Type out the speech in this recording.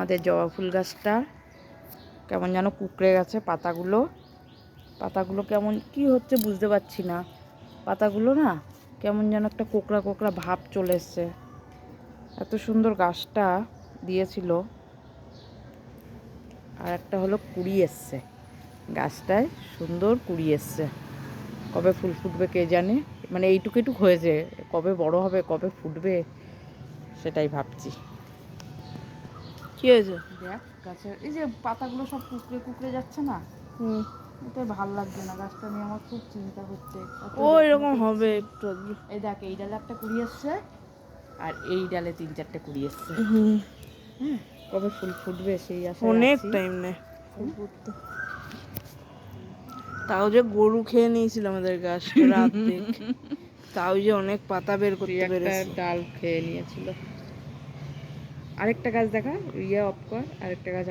আমাদের জবা ফুল গাছটা কেমন যেন কুঁকড়ে গেছে। পাতাগুলো কেমন কি হচ্ছে বুঝতে পারছি না। পাতাগুলো না কেমন যেন একটা কোঁকড়া কোঁকড়া ভাব চলে এসছে। এত সুন্দর গাছটা দিয়েছিল। আর একটা হলো কুড়ি এসছে, গাছটায় সুন্দর কুড়ি এসছে। কবে ফুল ফুটবে কে জানে, মানে এইটুকু হয়েছে, কবে বড় হবে কবে ফুটবে সেটাই ভাবছি। কি হয়েছে? দেখ গাছের এই যে পাতাগুলো সব কুঁকড়ে কুঁকড়ে যাচ্ছে না, এটাই ভাল লাগছে না। গাছটা নিয়ে আমার খুব চিন্তা হচ্ছে। ও এরকম হবে একটু আধটু। এই দেখ এই ডালে একটা কুড়ি এসছে আর এই ডালে 3-4টে কুড়ি এসছে। হ্যাঁ, কবে ফুল ফুটবে সেই আশায় অনেক আছি। টাইম নেয় ফুল ফুটতে। তাও যে গরু খেয়ে নিয়েছিল আমাদের গাছটা রাত দেখে, তাও যে অনেক পাতা বের করতে একটা পেরেছে। ডাল খেয়ে নিয়েছিল। আরেকটা গাছ দেখা, ইয়ে অফ কর, আরেকটা গাছ